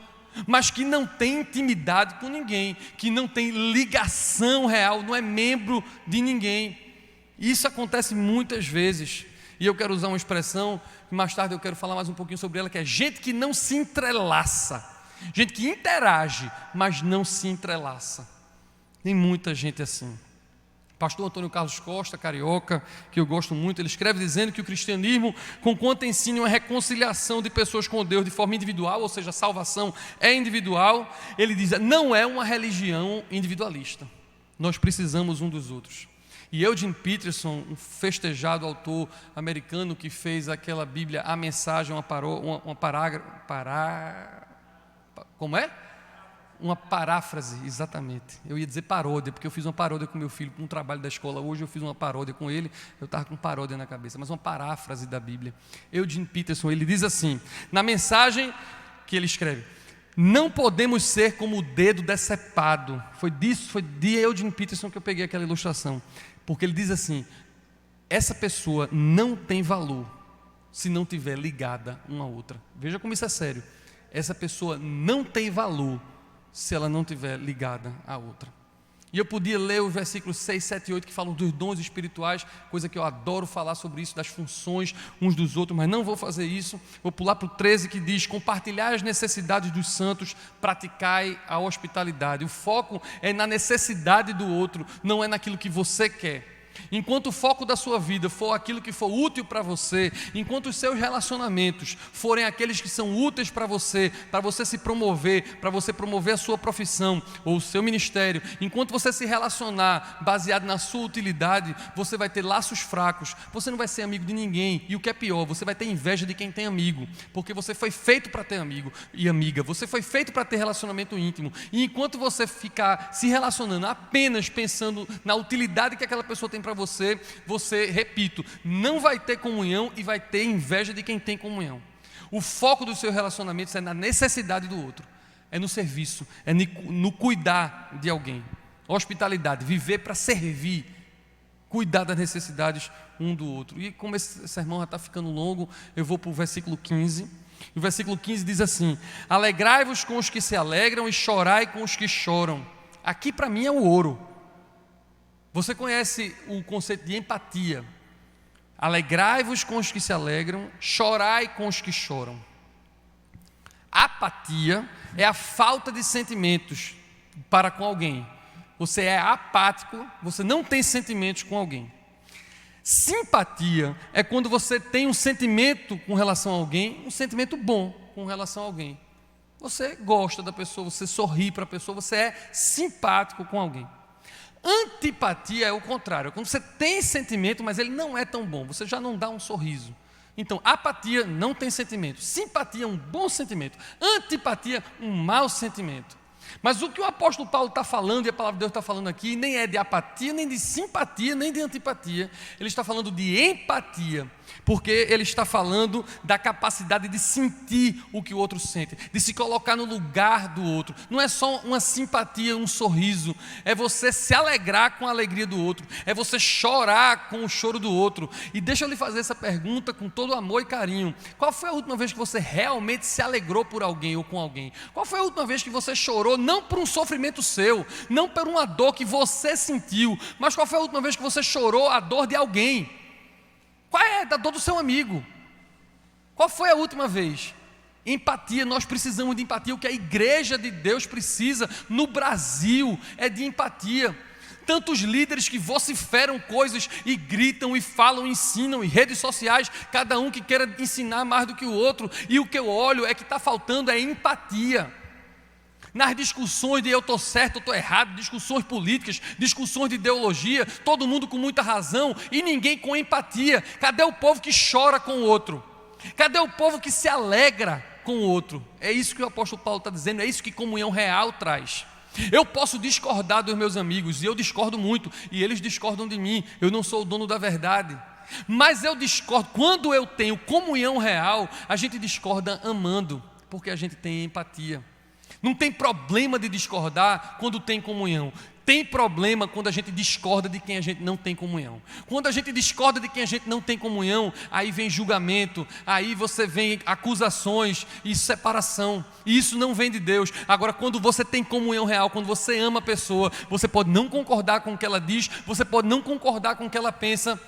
mas que não tem intimidade com ninguém, que não tem ligação real, não é membro de ninguém. Isso acontece muitas vezes, e eu quero usar uma expressão, que mais tarde eu quero falar mais um pouquinho sobre ela, que é gente que não se entrelaça, gente que interage, mas não se entrelaça. Tem muita gente assim. Pastor Antônio Carlos Costa, carioca, que eu gosto muito, ele escreve dizendo que o cristianismo, conquanto ensina uma reconciliação de pessoas com Deus de forma individual, ou seja, a salvação é individual, ele diz, não é uma religião individualista. Nós precisamos um dos outros. E Eugene Peterson, um festejado autor americano que fez aquela Bíblia, A Mensagem, uma paráfrase, exatamente. Eu ia dizer paródia, porque eu fiz uma paródia com meu filho com um trabalho da escola. Hoje eu fiz uma paródia com ele, eu estava com paródia na cabeça, mas uma paráfrase da Bíblia. Eugene Peterson, ele diz assim, na mensagem que ele escreve, não podemos ser como o dedo decepado. Foi de Eugene Peterson que eu peguei aquela ilustração. Porque ele diz assim, essa pessoa não tem valor se não tiver ligada uma a outra. Veja como isso é sério. essa pessoa não tem valor se ela não estiver ligada à outra. E eu podia ler os versículos 6, 7 e 8 que falam dos dons espirituais, coisa que eu adoro falar sobre isso, das funções uns dos outros, mas não vou fazer isso. Vou pular para o 13 que diz: compartilhar as necessidades dos santos, praticai a hospitalidade. O foco é na necessidade do outro, não é naquilo que você quer. Enquanto o foco da sua vida for aquilo que for útil para você, enquanto os seus relacionamentos forem aqueles que são úteis para você se promover, para você promover a sua profissão ou o seu ministério, enquanto você se relacionar baseado na sua utilidade, você vai ter laços fracos, você não vai ser amigo de ninguém, e o que é pior, você vai ter inveja de quem tem amigo, porque você foi feito para ter amigo e amiga, você foi feito para ter relacionamento íntimo, e enquanto você ficar se relacionando apenas pensando na utilidade que aquela pessoa tem para você, repito, não vai ter comunhão e vai ter inveja de quem tem comunhão. O foco dos seus relacionamentos é na necessidade do outro, é no serviço, é no cuidar de alguém. Hospitalidade, viver para servir, cuidar das necessidades um do outro. E como esse sermão já está ficando longo, eu vou para o versículo 15. O versículo 15 diz assim: alegrai-vos com os que se alegram e chorai com os que choram. Aqui para mim é o ouro. Você conhece o conceito de empatia. Alegrai-vos com os que se alegram, chorai com os que choram. Apatia é a falta de sentimentos para com alguém. Você é apático, você não tem sentimentos com alguém. Simpatia é quando você tem um sentimento com relação a alguém, um sentimento bom com relação a alguém. Você gosta da pessoa, você sorri para a pessoa, você é simpático com alguém. Antipatia é o contrário, quando você tem sentimento, mas ele não é tão bom, você já não dá um sorriso. Então, apatia não tem sentimento, simpatia é um bom sentimento, antipatia um mau sentimento. Mas o que o apóstolo Paulo está falando, e a palavra de Deus está falando aqui, nem é de apatia, nem de simpatia, nem de antipatia. Ele está falando de empatia, porque ele está falando da capacidade de sentir o que o outro sente, de se colocar no lugar do outro. Não é só uma simpatia, um sorriso, é você se alegrar com a alegria do outro, é você chorar com o choro do outro. E deixa eu lhe fazer essa pergunta com todo amor e carinho: qual foi a última vez que você realmente se alegrou por alguém ou com alguém? Qual foi a última vez que você chorou, não por um sofrimento seu, não por uma dor que você sentiu, mas qual foi a última vez que você chorou a dor de alguém? Qual é a dor do seu amigo? Qual foi a última vez? Empatia, nós precisamos de empatia. O que a igreja de Deus precisa no Brasil é de empatia. Tantos líderes que vociferam coisas e gritam e falam, ensinam em redes sociais, cada um que queira ensinar mais do que o outro, e o que eu olho é que está faltando é empatia. Nas discussões de eu estou certo, eu estou errado, discussões políticas, discussões de ideologia, todo mundo com muita razão e ninguém com empatia. Cadê o povo que chora com o outro? Cadê o povo que se alegra com o outro? É isso que o apóstolo Paulo está dizendo, é isso que comunhão real traz. Eu posso discordar dos meus amigos, e eu discordo muito, e eles discordam de mim, eu não sou o dono da verdade. Mas eu discordo, quando eu tenho comunhão real, a gente discorda amando, porque a gente tem empatia. Não tem problema de discordar quando tem comunhão. Tem problema quando a gente discorda de quem a gente não tem comunhão. Quando a gente discorda de quem a gente não tem comunhão, aí vem julgamento, aí você vem acusações e separação. E isso não vem de Deus. Agora, quando você tem comunhão real, quando você ama a pessoa, você pode não concordar com o que ela diz, você pode não concordar com o que ela pensa,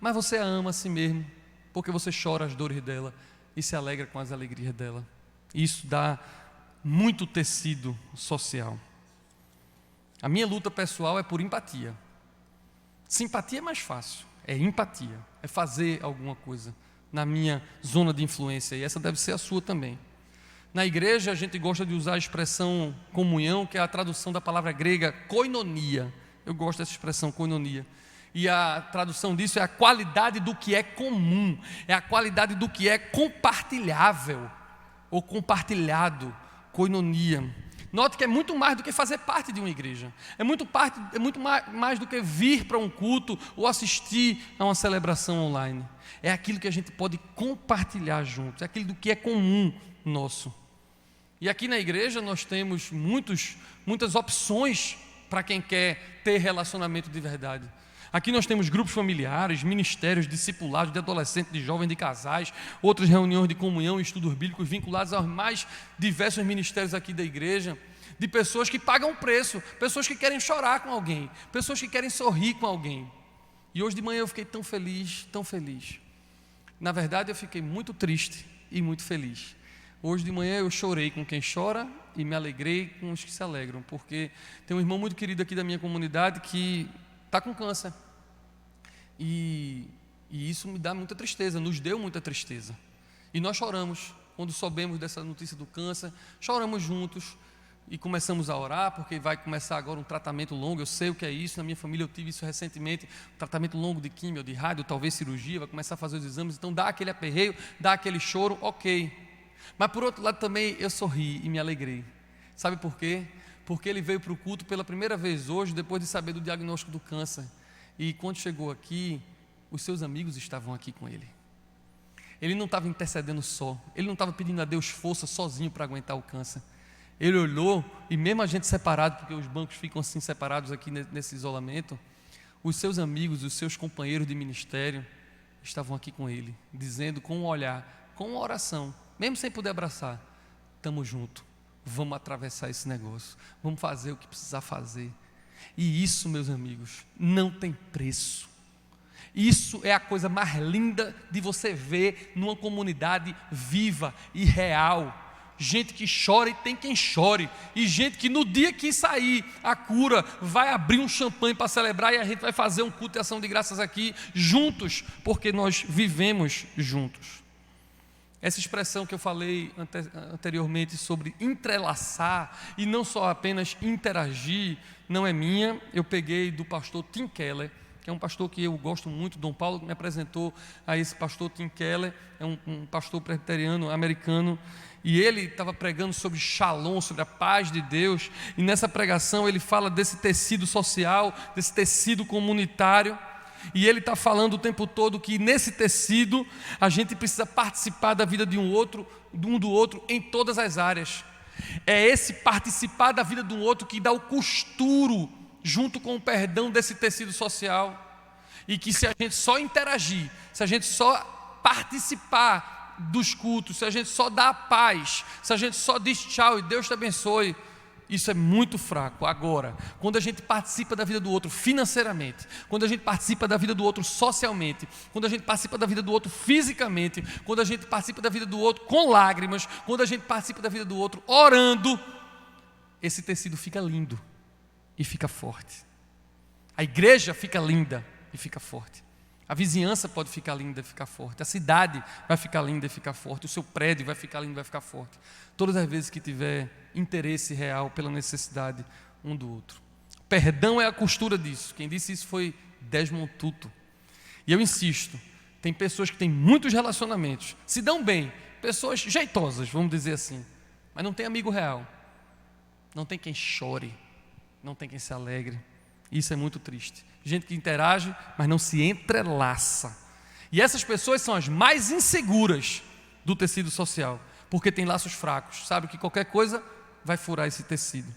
mas você a ama a si mesmo, porque você chora as dores dela e se alegra com as alegrias dela. Isso dá muito tecido social. A minha luta pessoal é por empatia. Simpatia é mais fácil, é empatia, é fazer alguma coisa na minha zona de influência, e essa deve ser a sua também. Na igreja a gente gosta de usar a expressão comunhão, que é a tradução da palavra grega koinonia. Eu gosto dessa expressão koinonia. E a tradução disso é a qualidade do que é comum, é a qualidade do que é compartilhável ou compartilhado. Koinonia. Note que é muito mais do que fazer parte de uma igreja. É muito mais do que vir para um culto ou assistir a uma celebração online. É aquilo que a gente pode compartilhar juntos. É aquilo do que é comum nosso. E aqui na igreja nós temos muitas opções para quem quer ter relacionamento de verdade. Aqui nós temos grupos familiares, ministérios, discipulados de adolescentes, de jovens, de casais, outras reuniões de comunhão e estudos bíblicos vinculados aos mais diversos ministérios aqui da igreja, de pessoas que pagam preço, pessoas que querem chorar com alguém, pessoas que querem sorrir com alguém. E hoje de manhã eu fiquei tão feliz, tão feliz. Na verdade eu fiquei muito triste e muito feliz. Hoje de manhã eu chorei com quem chora e me alegrei com os que se alegram, porque tem um irmão muito querido aqui da minha comunidade que está com câncer. E isso me dá muita tristeza, nos deu muita tristeza. E nós choramos quando soubemos dessa notícia do câncer, choramos juntos e começamos a orar, porque vai começar agora um tratamento longo. Eu sei o que é isso, na minha família eu tive isso recentemente, um tratamento longo de químio, de rádio, talvez cirurgia, vai começar a fazer os exames, então dá aquele aperreio, dá aquele choro, ok. Mas por outro lado também eu sorri e me alegrei. Sabe por quê? Porque ele veio para o culto pela primeira vez hoje, depois de saber do diagnóstico do câncer. E quando chegou aqui, os seus amigos estavam aqui com ele. Ele não estava intercedendo só, ele não estava pedindo a Deus força sozinho para aguentar o câncer. Ele olhou, e mesmo a gente separado, porque os bancos ficam assim separados aqui nesse isolamento, os seus amigos, os seus companheiros de ministério estavam aqui com ele, dizendo com um olhar, com uma oração, mesmo sem poder abraçar: estamos juntos. Vamos atravessar esse negócio, vamos fazer o que precisar fazer. E isso, meus amigos, não tem preço. Isso é a coisa mais linda de você ver numa comunidade viva e real. Gente que chora e tem quem chore, e gente que no dia que sair a cura vai abrir um champanhe para celebrar, e a gente vai fazer um culto de ação de graças aqui juntos, porque nós vivemos juntos. Essa expressão que eu falei anteriormente sobre entrelaçar e não só apenas interagir, não é minha. Eu peguei do pastor Tim Keller, que é um pastor que eu gosto muito. Dom Paulo me apresentou a esse pastor Tim Keller, é um pastor presbiteriano americano, e ele estava pregando sobre Shalom, sobre a paz de Deus, e nessa pregação ele fala desse tecido social, desse tecido comunitário. E ele está falando o tempo todo que nesse tecido a gente precisa participar da vida de um do outro em todas as áreas. É esse participar da vida do outro que dá o costuro junto com o perdão desse tecido social. E que se a gente só interagir, se a gente só participar dos cultos, se a gente só dá a paz, se a gente só diz tchau e Deus te abençoe, isso é muito fraco. Agora, quando a gente participa da vida do outro financeiramente, quando a gente participa da vida do outro socialmente, quando a gente participa da vida do outro fisicamente, quando a gente participa da vida do outro com lágrimas, quando a gente participa da vida do outro orando, esse tecido fica lindo e fica forte. A igreja fica linda e fica forte. A vizinhança pode ficar linda e ficar forte. A cidade vai ficar linda e ficar forte. O seu prédio vai ficar lindo e vai ficar forte. Todas as vezes que tiver interesse real pela necessidade um do outro. Perdão é a costura disso. Quem disse isso foi Desmond Tutu. E eu insisto, tem pessoas que têm muitos relacionamentos, se dão bem, pessoas jeitosas, vamos dizer assim, mas não tem amigo real. Não tem quem chore, não tem quem se alegre. Isso é muito triste. Gente que interage, mas não se entrelaça. E essas pessoas são as mais inseguras do tecido social, porque tem laços fracos, sabe que qualquer coisa vai furar esse tecido.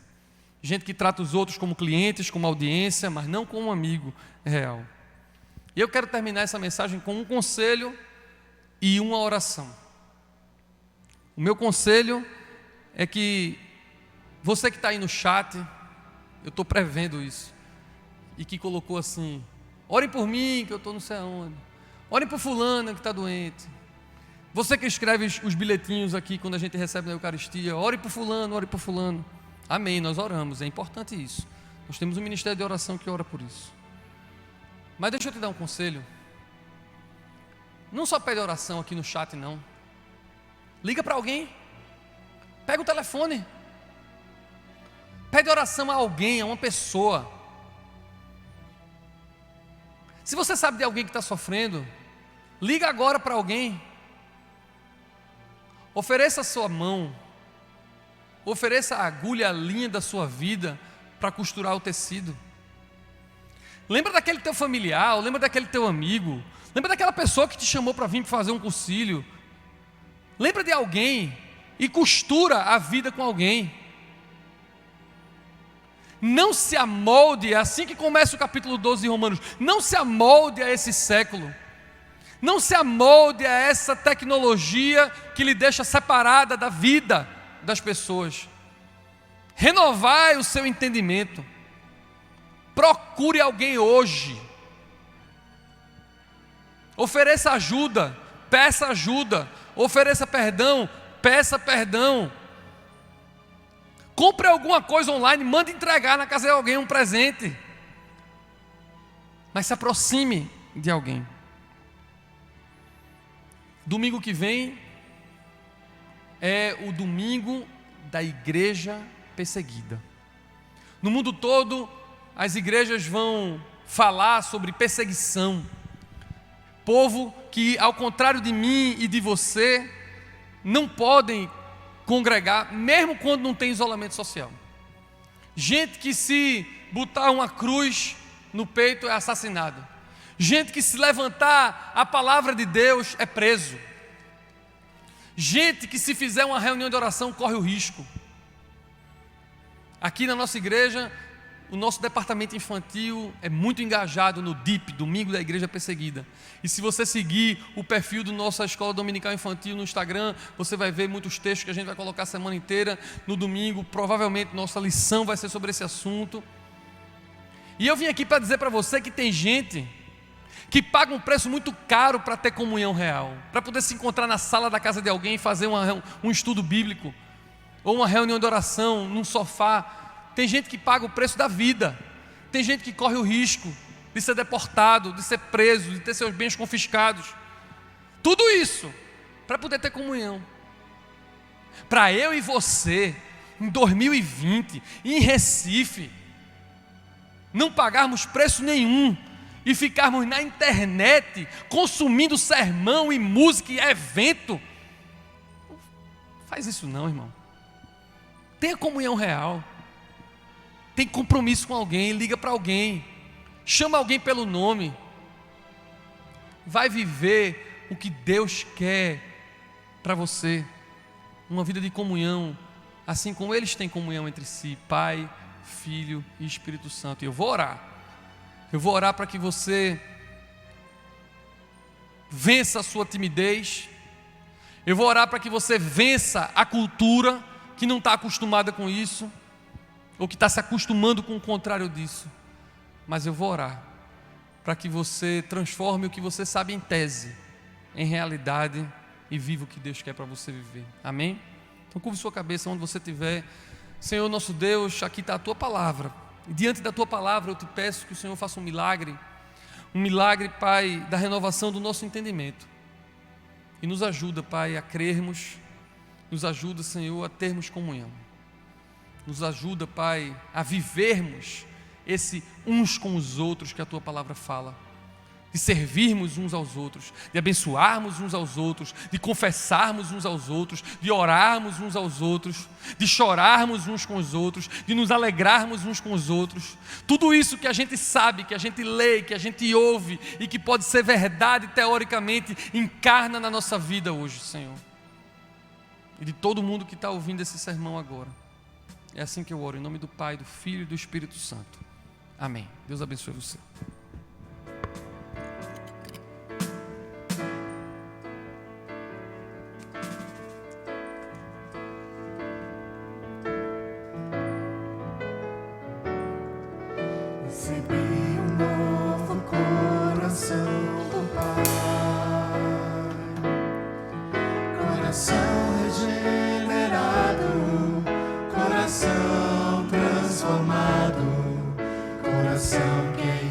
Gente que trata os outros como clientes, como audiência, mas não como um amigo real. E eu quero terminar essa mensagem com um conselho e uma oração. O meu conselho é que você que está aí no chat, eu estou prevendo isso, e que colocou assim: ore por mim que eu estou não sei aonde, ore por fulano que está doente. Você que escreve os bilhetinhos aqui quando a gente recebe na Eucaristia: ore por fulano, ore por fulano. Amém, nós oramos, é importante isso. Nós temos um ministério de oração que ora por isso. Mas deixa eu te dar um conselho. Não só pede oração aqui no chat, não. Liga para alguém, pega o telefone, pede oração a alguém, a uma pessoa. Se você sabe de alguém que está sofrendo, liga agora para alguém. Ofereça a sua mão, ofereça a agulha, a linha da sua vida para costurar o tecido. Lembra daquele teu familiar, lembra daquele teu amigo, lembra daquela pessoa que te chamou para vir fazer um concílio. Lembra de alguém e costura a vida com alguém. Não se amolde, é assim que começa o capítulo 12 de Romanos. Não se amolde a esse século. Não se amolde a essa tecnologia que lhe deixa separada da vida das pessoas. Renovai o seu entendimento. Procure alguém hoje. Ofereça ajuda, peça ajuda. Ofereça perdão, peça perdão. Compre alguma coisa online, mande entregar na casa de alguém um presente. Mas se aproxime de alguém. Domingo que vem é o domingo da igreja perseguida. No mundo todo, as igrejas vão falar sobre perseguição. Povo que, ao contrário de mim e de você, não podem congregar, mesmo quando não tem isolamento social. Gente que, se botar uma cruz no peito, é assassinado. Gente que, se levantar a palavra de Deus, é preso. Gente que, se fizer uma reunião de oração, corre o risco. Aqui na nossa igreja, o nosso departamento infantil é muito engajado no DIP, Domingo da Igreja Perseguida. E se você seguir o perfil do nossa Escola Dominical Infantil no Instagram, você vai ver muitos textos que a gente vai colocar a semana inteira. No domingo, provavelmente, nossa lição vai ser sobre esse assunto. E eu vim aqui para dizer para você que tem gente que paga um preço muito caro para ter comunhão real, para poder se encontrar na sala da casa de alguém e fazer um estudo bíblico, ou uma reunião de oração num sofá. Tem gente que paga o preço da vida. Tem gente que corre o risco de ser deportado, de ser preso, de ter seus bens confiscados. Tudo isso para poder ter comunhão. Para eu e você, em 2020, em Recife, não pagarmos preço nenhum e ficarmos na internet consumindo sermão e música e evento. Não faz isso não, irmão. Tenha comunhão real. Tem compromisso com alguém, liga para alguém, chama alguém pelo nome. Vai viver o que Deus quer para você, uma vida de comunhão, assim como eles têm comunhão entre si, Pai, Filho e Espírito Santo. E eu vou orar para que você vença a sua timidez. Eu vou orar para que você vença a cultura que não está acostumada com isso, ou que está se acostumando com o contrário disso. Mas eu vou orar para que você transforme o que você sabe em tese, em realidade, e viva o que Deus quer para você viver. Amém? Então curve sua cabeça onde você estiver. Senhor nosso Deus, aqui está a Tua palavra. E diante da Tua palavra eu te peço que o Senhor faça um milagre, Pai, da renovação do nosso entendimento. E nos ajuda, Pai, a crermos. Nos ajuda, Senhor, a termos comunhão. Nos ajuda, Pai, a vivermos esse uns com os outros que a Tua palavra fala. De servirmos uns aos outros, de abençoarmos uns aos outros, de confessarmos uns aos outros, de orarmos uns aos outros, de chorarmos uns com os outros, de nos alegrarmos uns com os outros. Tudo isso que a gente sabe, que a gente lê, que a gente ouve e que pode ser verdade teoricamente, encarna na nossa vida hoje, Senhor. E de todo mundo que está ouvindo esse sermão agora. É assim que eu oro, em nome do Pai, do Filho e do Espírito Santo. Amém. Deus abençoe você. Recebi um novo coração do Pai, coração regenerado, coração transformado, coração que é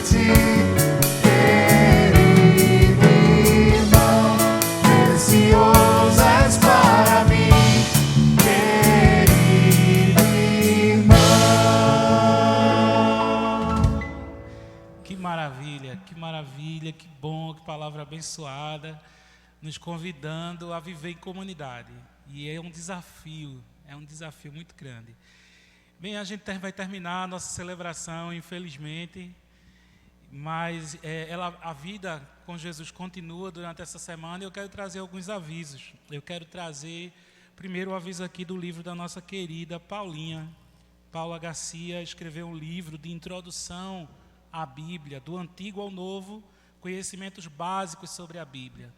ti, querido irmão, precioso és para mim, querido irmão. Que maravilha, que bom, que palavra abençoada, nos convidando a viver em comunidade. E é um desafio muito grande. Bem, a gente vai terminar a nossa celebração, infelizmente, mas a vida com Jesus continua durante essa semana e eu quero trazer alguns avisos. Eu quero trazer, primeiro, o aviso aqui do livro da nossa querida Paulinha. Paula Garcia escreveu um livro de introdução à Bíblia, do Antigo ao Novo, conhecimentos básicos sobre a Bíblia.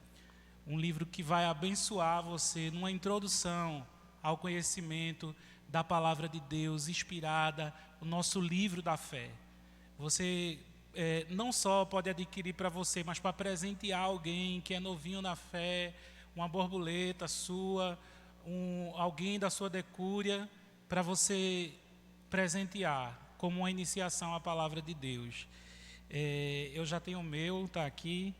Um livro que vai abençoar você numa introdução ao conhecimento da palavra de Deus, inspirada, o nosso livro da fé. Você não só pode adquirir para você, mas para presentear alguém que é novinho na fé, uma borboleta sua, alguém da sua decúria, para você presentear como uma iniciação à palavra de Deus. Eu já tenho o meu, está aqui.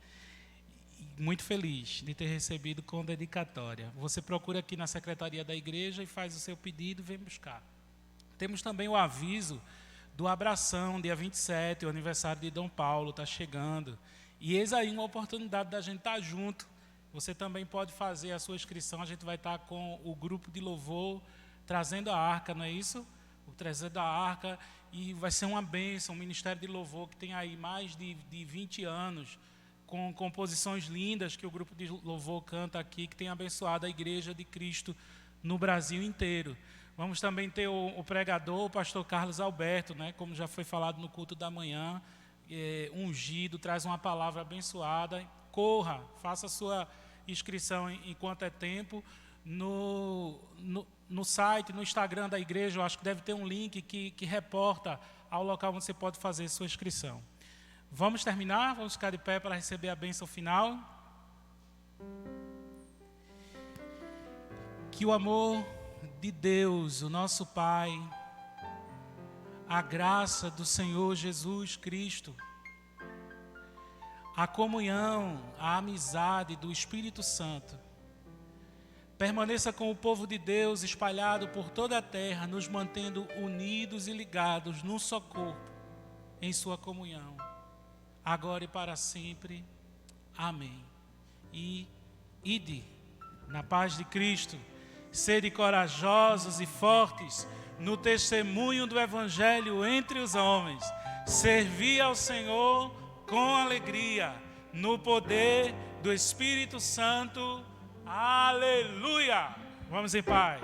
Muito feliz de ter recebido com dedicatória. Você procura aqui na secretaria da igreja e faz o seu pedido e vem buscar. Temos também o aviso do Abração, dia 27, o aniversário de Dom Paulo está chegando. E eis aí uma oportunidade da gente estar junto. Você também pode fazer a sua inscrição, a gente vai estar com o grupo de louvor, trazendo a arca, não é isso? Trazendo a arca, e vai ser uma bênção, um ministério de louvor que tem aí mais de 20 anos, com composições lindas que o grupo de louvor canta aqui, que tem abençoado a Igreja de Cristo no Brasil inteiro. Vamos também ter o pregador, o pastor Carlos Alberto, né, como já foi falado no culto da manhã, ungido, traz uma palavra abençoada. Corra, faça a sua inscrição enquanto é tempo. No site, no Instagram da igreja, eu acho que deve ter um link que reporta ao local onde você pode fazer sua inscrição. Vamos terminar? Vamos ficar de pé para receber a bênção final. Que o amor de Deus, o nosso Pai, a graça do Senhor Jesus Cristo, a comunhão, a amizade do Espírito Santo, permaneça com o povo de Deus espalhado por toda a terra, nos mantendo unidos e ligados num só corpo, em sua comunhão, agora e para sempre. Amém. E ide na paz de Cristo, sede corajosos e fortes no testemunho do Evangelho entre os homens, servi ao Senhor com alegria, no poder do Espírito Santo. Aleluia! Vamos em paz.